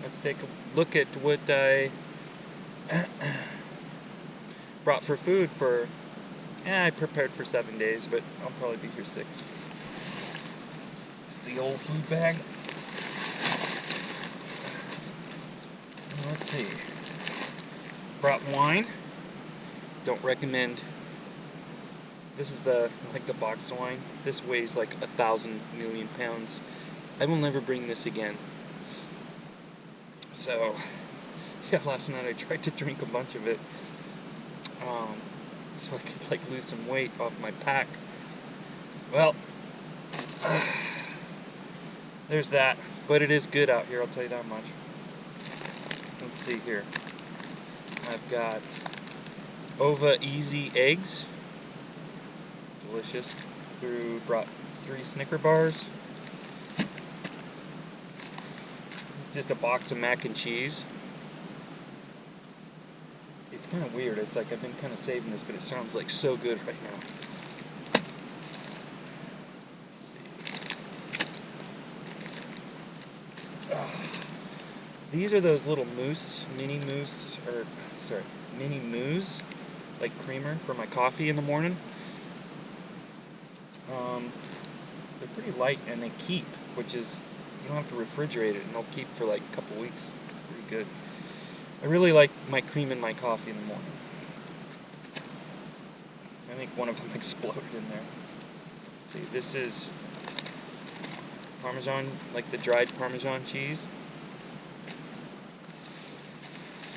let's take a look at what I brought for food for, I prepared for 7 days, but I'll probably be here 6. It's the old food bag. Let's see. Brought wine. Don't recommend. This is the boxed wine. This weighs like 1,000 million pounds. I will never bring this again. So, yeah, last night I tried to drink a bunch of it, so I could like lose some weight off my pack. Well, there's that. But it is good out here, I'll tell you that much. Let's see here. I've got Ova Easy eggs. Delicious. Brought 3 Snicker bars. Just a box of mac and cheese. It's kind of weird. It's like I've been kind of saving this, but it sounds like so good right now. These are those little mini moose, like creamer for my coffee in the morning. They're pretty light and they keep, which is, you don't have to refrigerate it and they'll keep for like a couple weeks. Pretty good. I really like my cream in my coffee in the morning. I think one of them exploded in there. See, this is Parmesan, like the dried Parmesan cheese.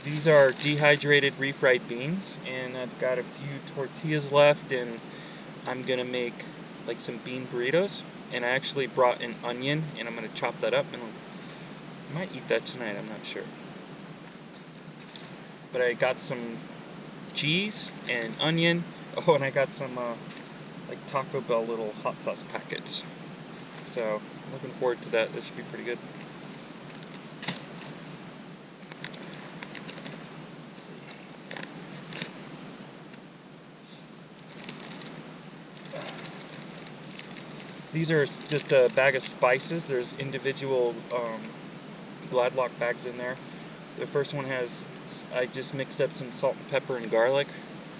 These are dehydrated refried beans, and I've got a few tortillas left, and I'm gonna make like some bean burritos. And I actually brought an onion, and I'm gonna chop that up, and I might eat that tonight. I'm not sure. But I got some cheese and onion. Oh, and I got some like Taco Bell little hot sauce packets. So I'm looking forward to that. That should be pretty good. These are just a bag of spices. There's individual Gladlock bags in there. The first one has, I just mixed up some salt and pepper and garlic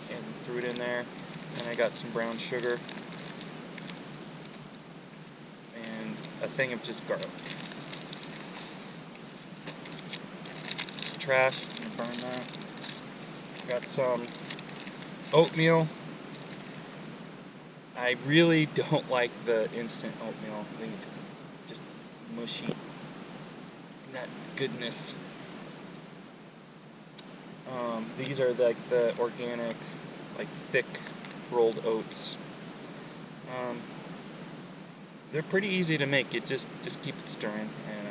and threw it in there. And I got some brown sugar and a thing of just garlic. Trash, I'm gonna burn that. Got some oatmeal. I really don't like the instant oatmeal. I think it's just mushy. Not goodness. These are like the organic, like thick rolled oats. They're pretty easy to make. It just keep it stirring and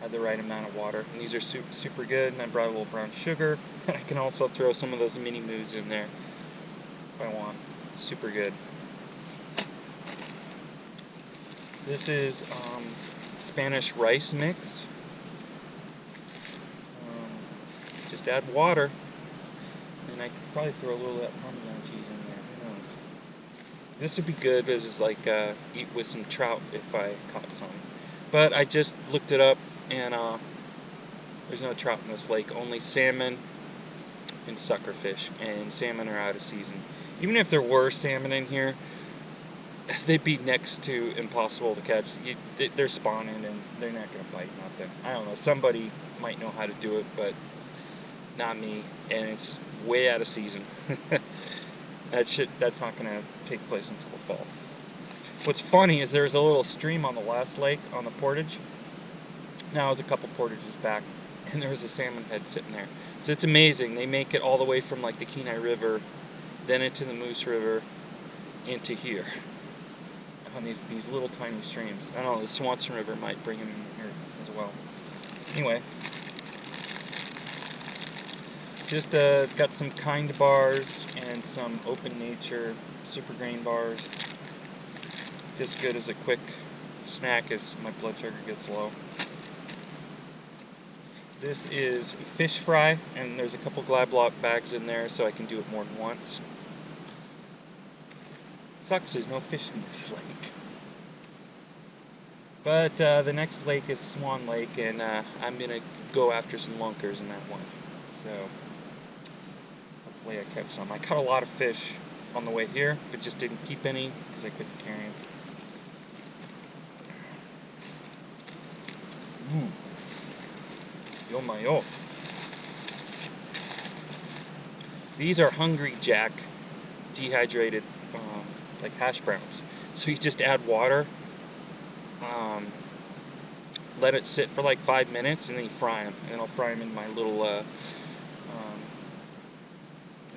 add the right amount of water. And these are super good. And I brought a little brown sugar. I can also throw some of those mini moos in there if I want. Super good. This is Spanish rice mix. Just add water, and I could probably throw a little of that Parmesan cheese in there. Who knows? This would be good as like eat with some trout if I caught some. But I just looked it up, and there's no trout in this lake. Only salmon and suckerfish, and salmon are out of season. Even if there were salmon in here, they'd be next to impossible to catch. They're spawning and they're not going to bite nothing. I don't know. Somebody might know how to do it, but not me. And it's way out of season. That's not going to take place until the fall. What's funny is there was a little stream on the last lake on the portage. Now it was a couple portages back, and there was a salmon head sitting there. So it's amazing. They make it all the way from like the Kenai River, then into the Moose River, into here. On these little tiny streams. I don't know, the Swanson River might bring them in here as well. Anyway, just got some Kind bars and some Open Nature Super Grain bars. Just good as a quick snack as my blood sugar gets low. This is fish fry, and there's a couple Gladlock bags in there so I can do it more than once. Sucks there's no fish in this lake. But the next lake is Swan Lake, and I'm going to go after some lunkers in that one. So hopefully I catch some. I caught a lot of fish on the way here, but just didn't keep any because I couldn't carry them. Yo my yo. These are Hungry Jack dehydrated like hash browns. So you just add water, let it sit for like 5 minutes, and then you fry them. And I'll fry them in my little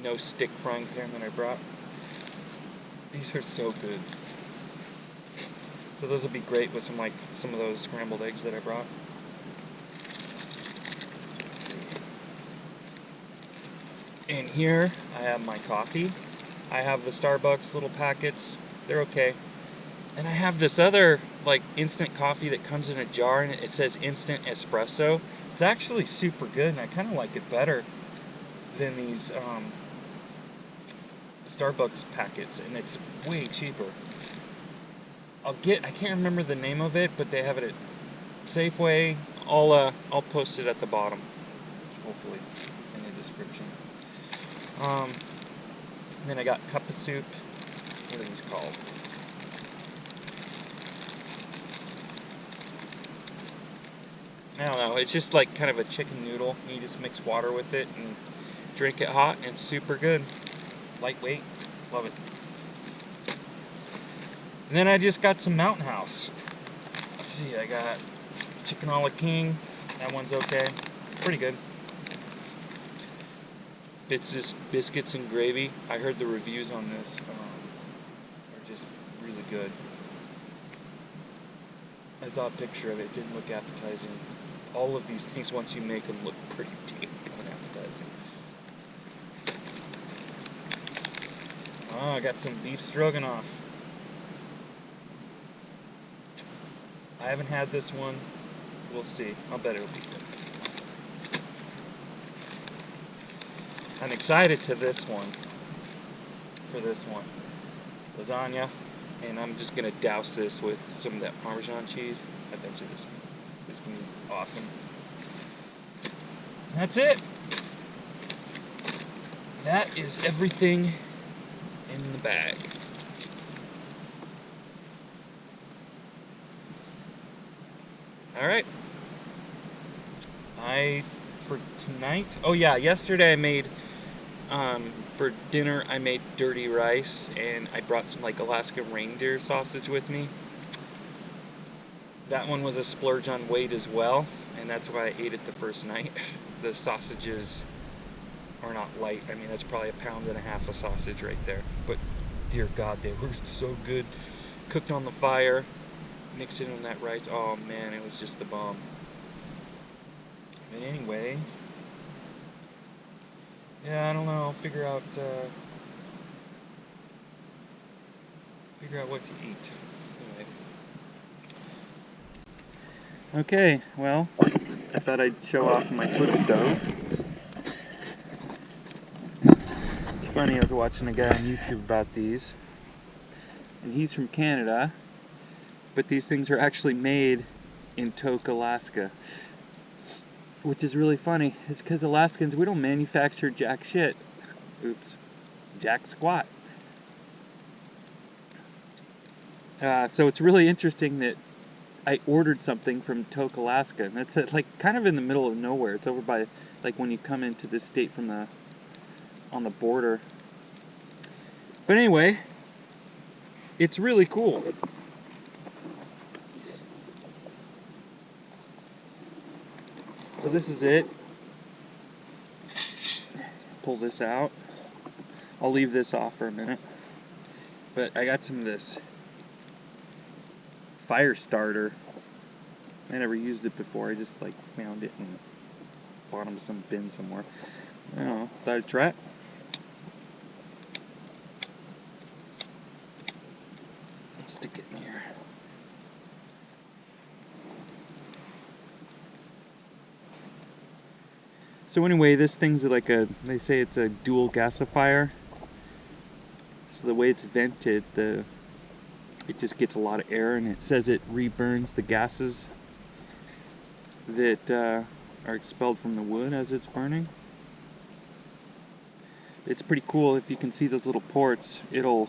no stick frying pan that I brought. These are so good. So those will be great with some of those scrambled eggs that I brought. And here I have my coffee. I have the Starbucks little packets. They're okay. And I have this other like instant coffee that comes in a jar, and it says instant espresso. It's actually super good, and I kind of like it better than these Starbucks packets, and it's way cheaper. I can't remember the name of it, but they have it at Safeway. I'll post it at the bottom, hopefully, in the description. And then I got cup of soup. What are these called? I don't know. It's just like kind of a chicken noodle. You just mix water with it and drink it hot, and it's super good. Lightweight. Love it. And then I just got some Mountain House. Let's see, I got chicken a la king. That one's okay. Pretty good. It's just biscuits and gravy. I heard the reviews on this are just really good. I saw a picture of it. It didn't look appetizing. All of these things, once you make them, look pretty damn appetizing. Oh, I got some beef stroganoff. I haven't had this one. We'll see. I'll bet it'll be good. I'm excited for this one. Lasagna. And I'm just going to douse this with some of that Parmesan cheese. I bet you this can be awesome. That's it. That is everything in the bag. Alright. For tonight, oh yeah, yesterday I made, for dinner I made dirty rice, and I brought some like Alaska reindeer sausage with me. That one was a splurge on weight as well, and that's why I ate it the first night. The sausages are not light. I mean, that's probably 1.5 pounds of sausage right there. But dear God, they were so good. Cooked on the fire, mixed it in that rice. Oh man, it was just the bomb. But anyway, yeah, I don't know. I'll figure out what to eat. Anyway. Okay, well, I thought I'd show off my foot stove. It's funny, I was watching a guy on YouTube about these, and he's from Canada, but these things are actually made in Tok, Alaska. Which is really funny. It's because Alaskans, we don't manufacture jack shit. Oops. Jack squat. So it's really interesting that I ordered something from Tok, Alaska. And that's like kind of in the middle of nowhere. It's over by, like when you come into this state from on the border. But anyway, it's really cool. So this is it. Pull this out. I'll leave this off for a minute. But I got some of this fire starter. I never used it before. I just like found it in the bottom of some bin somewhere. I don't know. Thought I'd try it. I'll stick it in here. So anyway, this thing's like they say it's a dual gasifier. So the way it's vented, the it just gets a lot of air, and it says it reburns the gases that are expelled from the wood as it's burning. It's pretty cool. If you can see those little ports, it'll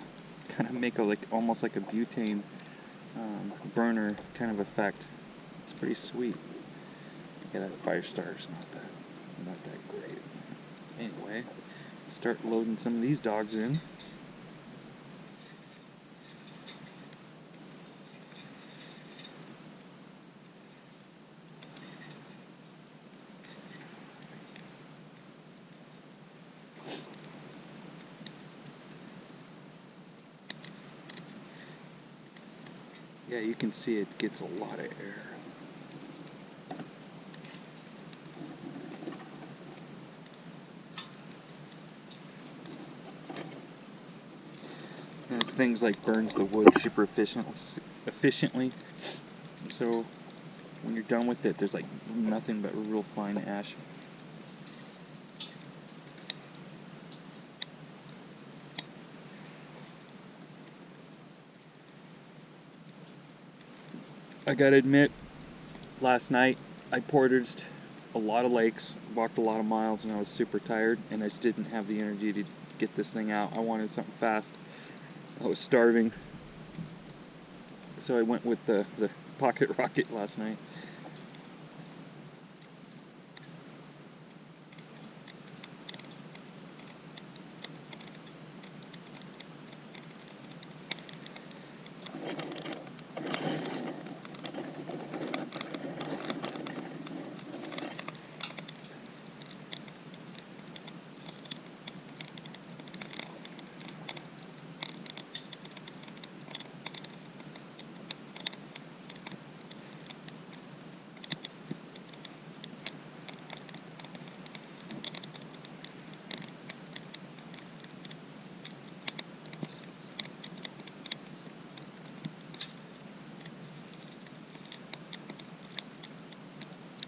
kind of make a almost like a butane burner kind of effect. It's pretty sweet. Yeah, that fire starter's not that great. Anyway, start loading some of these dogs in. Yeah, you can see it gets a lot of air. And this thing's like burns the wood super efficiently. So when you're done with it, there's like nothing but real fine ash. I gotta admit, last night I portaged a lot of lakes, walked a lot of miles, and I was super tired, and I just didn't have the energy to get this thing out. I wanted something fast. I was starving, so I went with the pocket rocket last night.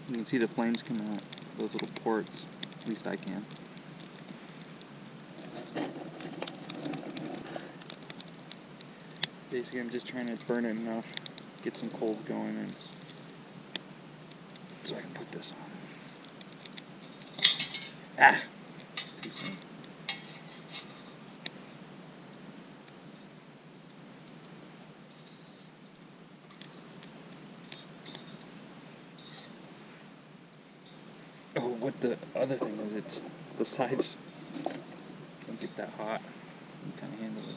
You can see the flames come out those little ports. At least I can. Basically, I'm just trying to burn it enough, get some coals going, and so I can put this on. Ah! Too soon. Oh, what the other thing is, it's the sides don't get that hot. You kind of handle it.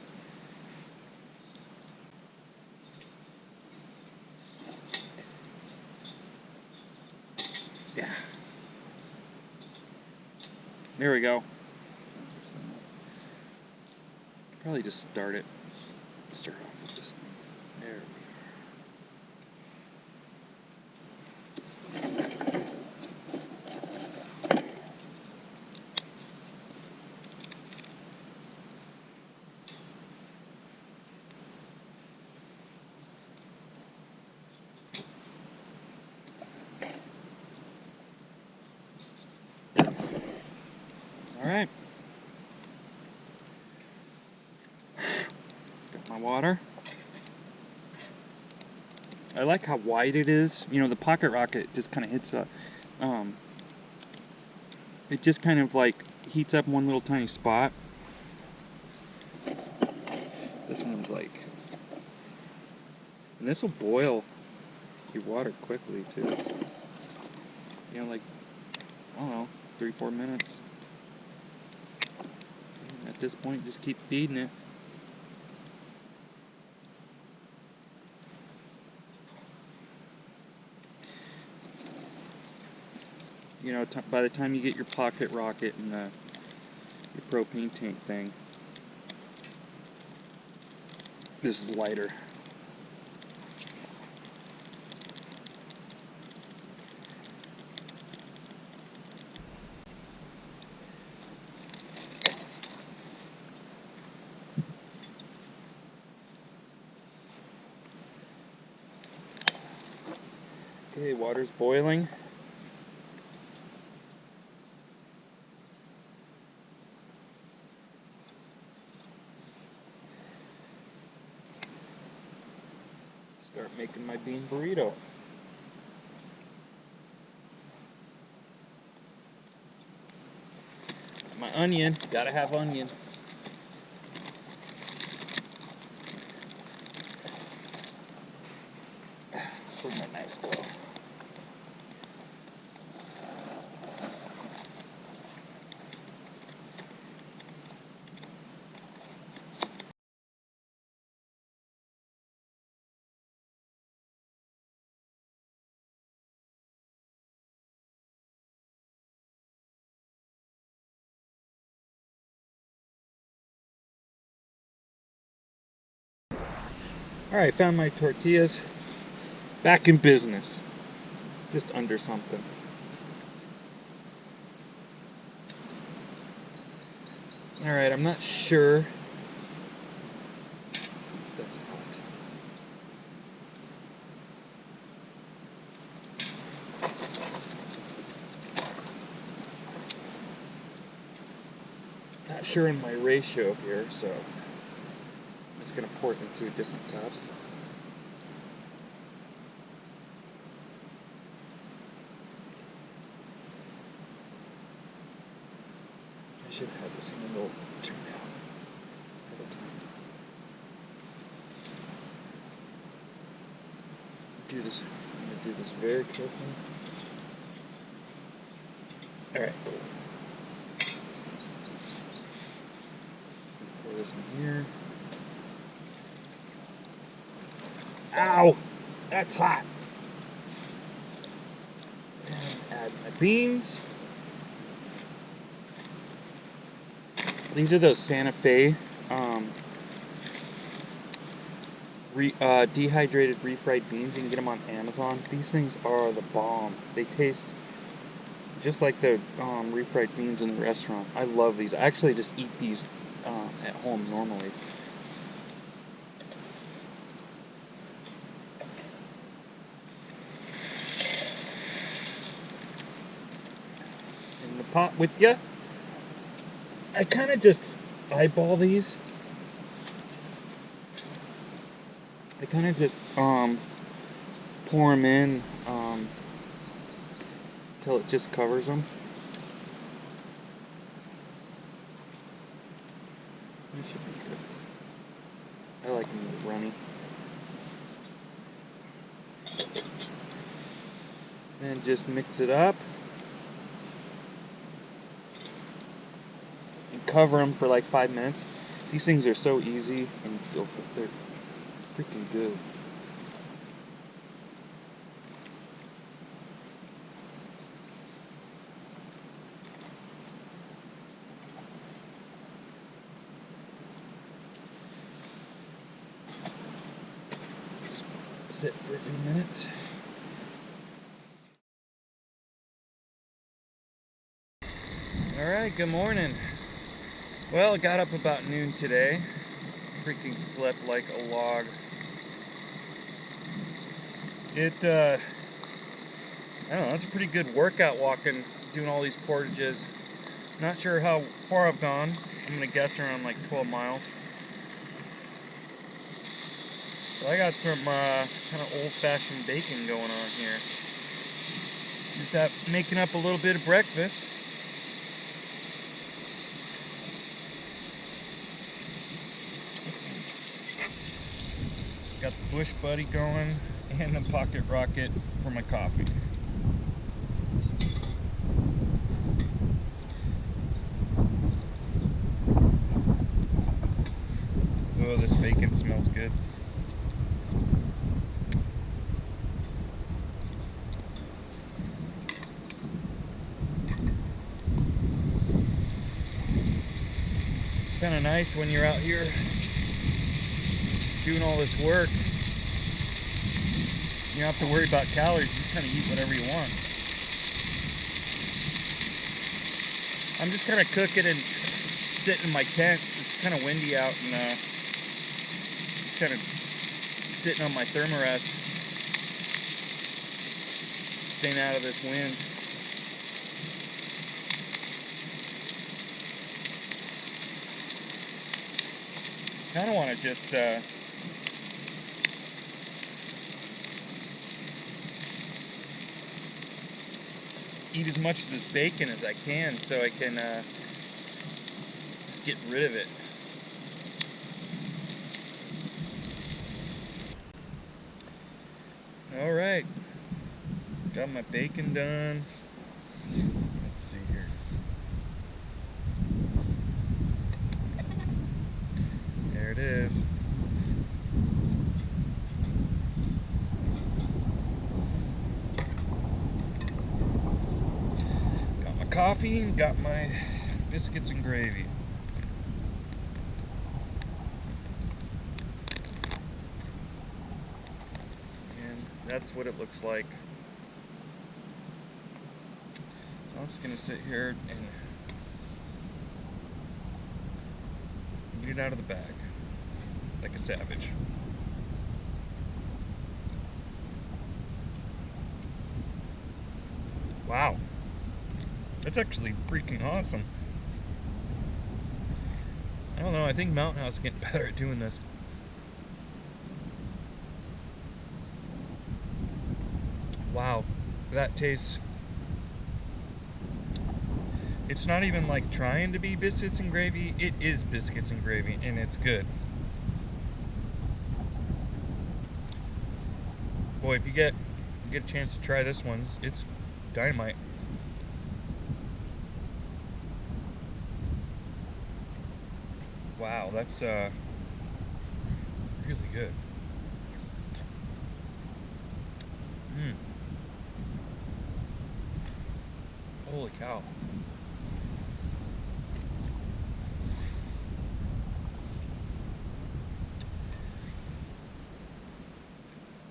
Yeah. There we go. Probably just start off with this thing. There we are. Alright. Got my water. I like how wide it is. You know, the pocket rocket just kind of hits a, it just kind of like heats up one little tiny spot. This one's like, and this will boil your water quickly too. You know, like, I don't know, 3-4 minutes. And at this point, just keep feeding it. You know, by the time you get your pocket rocket and your propane tank thing, this is lighter. Okay, water's boiling. Start making my bean burrito. My onion, gotta have onion. Where'd my knife go? Alright, found my tortillas. Back in business. Just under something. Alright, I'm not sure. That's hot. Not sure in my ratio here, so I'm just going to pour it into a different cup. I should have this handle turned out ahead of time. I'm going to do this very carefully. Alright. Pour this in here. Ow! That's hot! And add my beans. These are those Santa Fe dehydrated refried beans. You can get them on Amazon. These things are the bomb. They taste just like the refried beans in the restaurant. I love these. I actually just eat these at home normally. In the pot with you. I kind of just eyeball these. I kind of just pour them in till it just covers them. That should be good. I like them runny. Then just mix it up. And cover them for like 5 minutes. These things are so easy and they're freaking good. Just sit for a few minutes. Alright, good morning. Well, I got up about noon today. Freaking slept like a log. I don't know, it's a pretty good workout walking, doing all these portages. Not sure how far I've gone. I'm gonna guess around like 12 miles. So I got some kind of old-fashioned bacon going on here. Just making up a little bit of breakfast. Got the Bush Buddy going and the Pocket Rocket for my coffee. Oh, this bacon smells good. It's kind of nice when you're out here doing all this work. You don't have to worry about calories, you just kind of eat whatever you want. I'm just kind of cooking and sitting in my tent. It's kind of windy out and just kind of sitting on my thermarest, staying out of this wind. Kind of want to just eat as much of this bacon as I can so I can just get rid of it. Alright, got my bacon done. Let's see here. There it is. Got my coffee and got my biscuits and gravy. That's what it looks like. So I'm just gonna sit here and eat it out of the bag like a savage. Wow, that's actually freaking awesome. I don't know, I think Mountain House is getting better at doing this. Wow, that tastes, it's not even like trying to be biscuits and gravy, it is biscuits and gravy, and it's good. Boy, if you get a chance to try this one, it's dynamite. Wow, that's really good. Holy cow.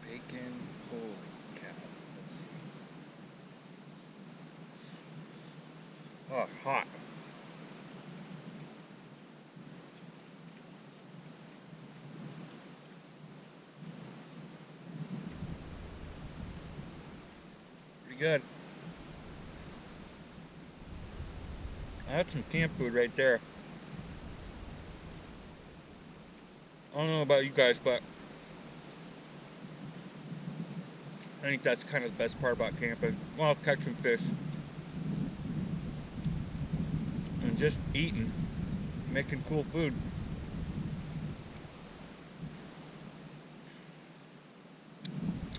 Bacon, holy cow. Let's see. Oh, hot. Pretty good. That's some camp food right there. I don't know about you guys, but I think that's kind of the best part about camping. Well, catching fish. And just eating. Making cool food.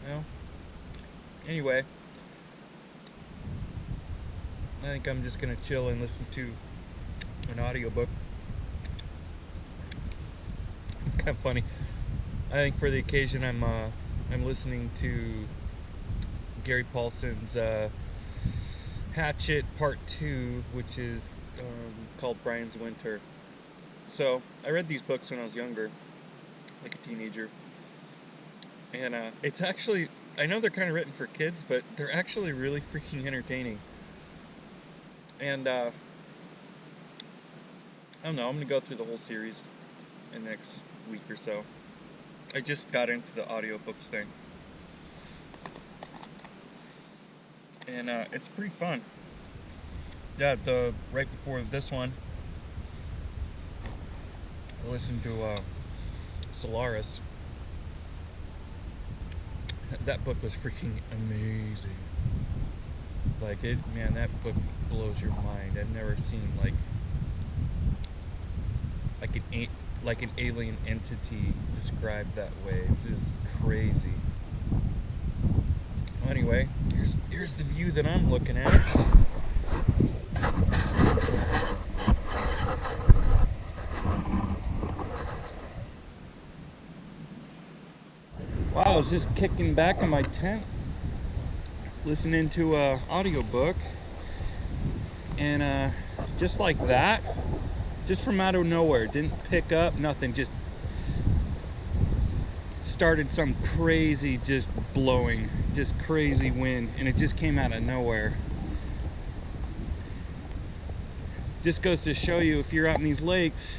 Well, anyway. I think I'm just gonna chill and listen to an audiobook. It's kind of funny. I think for the occasion I'm listening to Gary Paulson's Hatchet Part 2, which is called Brian's Winter. So I read these books when I was younger, like a teenager, and it's actually, I know they're kind of written for kids, but they're actually really freaking entertaining. And I don't know, I'm going to go through the whole series in the next week or so. I just got into the audiobooks thing. And it's pretty fun. Yeah, right before this one, I listened to Solaris. That book was freaking amazing. Like it, man, that book blows your mind. I've never seen like an alien entity described that way. It's just crazy. Anyway, here's the view that I'm looking at. Wow, I was just kicking back in my tent, listening to a audiobook, and just like that, just from out of nowhere, didn't pick up nothing, just started some crazy just blowing, just crazy wind, and it just came out of nowhere. Just goes to show you, if you're out in these lakes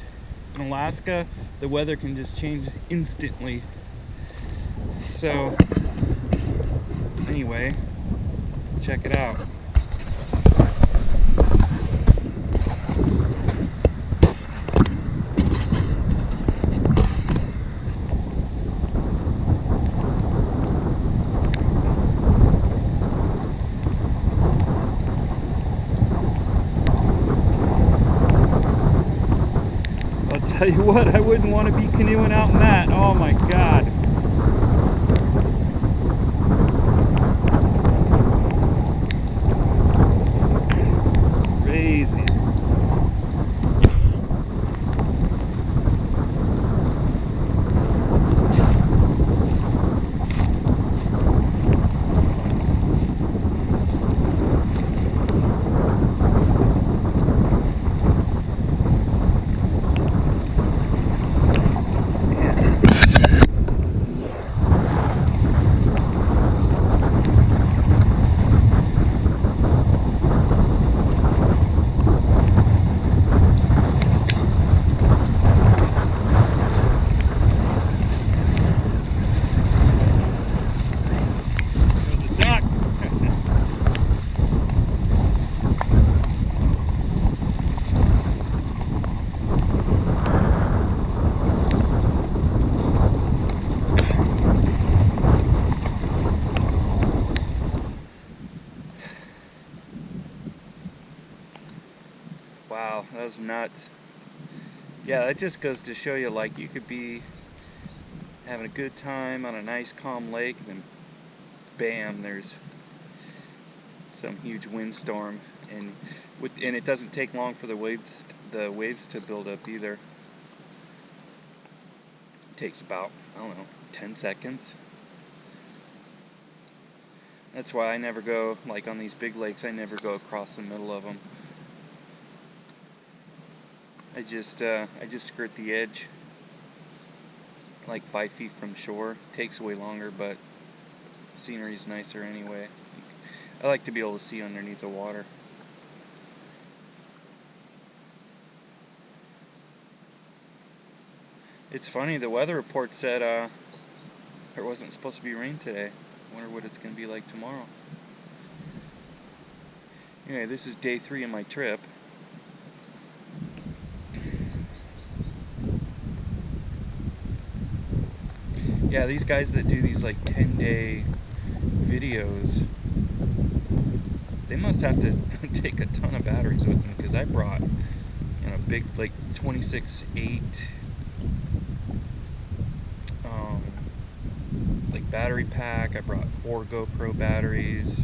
in Alaska, the weather can just change instantly. So anyway, check it out. tell you what, I wouldn't want to be canoeing out in that. Oh my God. Crazy. Wow, that was nuts. Yeah, that just goes to show you, like, you could be having a good time on a nice calm lake, and then bam, there's some huge windstorm, and it doesn't take long for the waves to build up either. It takes about, I don't know, 10 seconds. That's why I never go, like on these big lakes, I never go across the middle of them. I just skirt the edge, like 5 feet from shore. Takes way longer, but scenery's nicer anyway. I like to be able to see underneath the water. It's funny, the weather report said there wasn't supposed to be rain today. I wonder what it's going to be like tomorrow. Anyway, this is day 3 of my trip. Yeah, these guys that do these like 10-day videos, they must have to take a ton of batteries with them, because I brought a big like 26/8 like battery pack. I brought 4 GoPro batteries,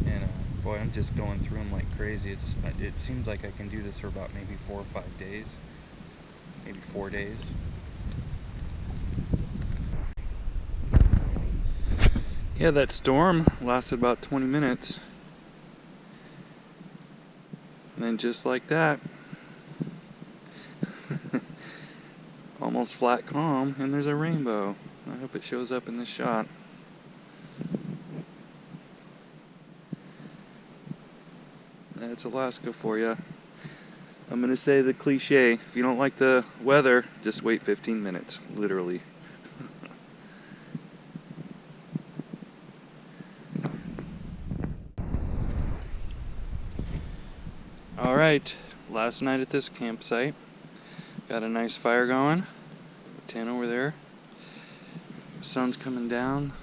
and boy, I'm just going through them like crazy. It seems like I can do this for about maybe 4 or 5 days, maybe 4 days. Yeah, that storm lasted about 20 minutes. And then just like that, almost flat calm, and there's a rainbow. I hope it shows up in this shot. That's Alaska for you. I'm going to say the cliche, if you don't like the weather, just wait 15 minutes, literally. Alright, last night at this campsite. Got a nice fire going. Tan over there. Sun's coming down.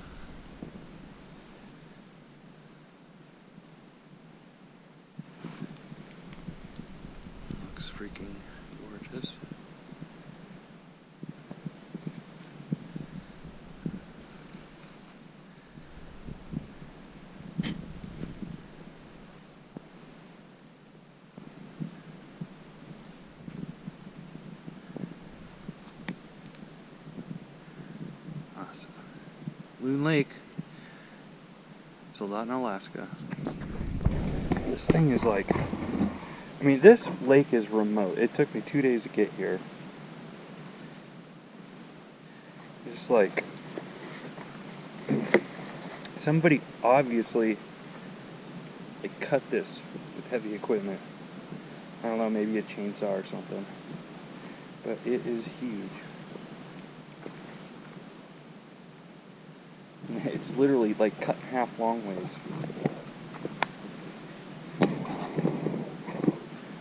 Looks freaking gorgeous. Awesome. Loon Lake. There's a lot in Alaska. This thing is like, I mean, this lake is remote. It took me 2 days to get here. It's like, somebody obviously like cut this with heavy equipment. I don't know, maybe a chainsaw or something. But it is huge. It's literally like cut in half long ways.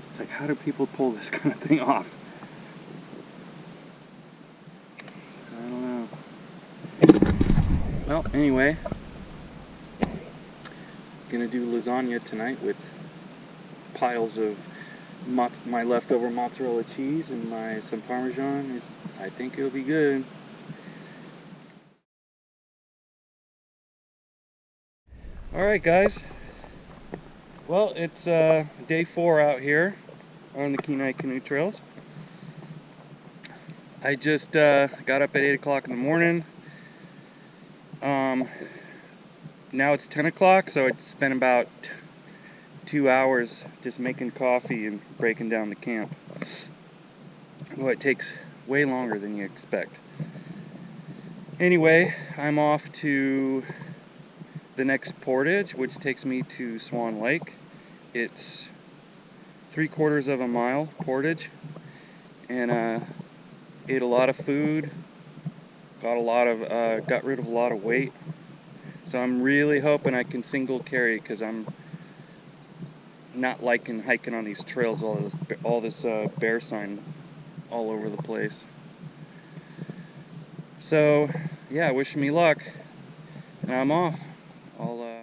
It's like, how do people pull this kind of thing off? I don't know. Well, anyway, gonna do lasagna tonight with piles of my leftover mozzarella cheese and some Parmesan. I think it'll be good. Alright guys, well it's day 4 out here on the Kenai Canoe Trails. I just got up at 8 o'clock in the morning. Now it's 10 o'clock, so I spent about 2 hours just making coffee and breaking down the camp. Well, it takes way longer than you expect. Anyway, I'm off to the next portage, which takes me to Swan Lake. It's 3/4 of a mile portage, and ate a lot of food, got rid of a lot of weight. So I'm really hoping I can single carry, because I'm not liking hiking on these trails with all this bear sign all over the place. So yeah, wish me luck, and I'm off. I'll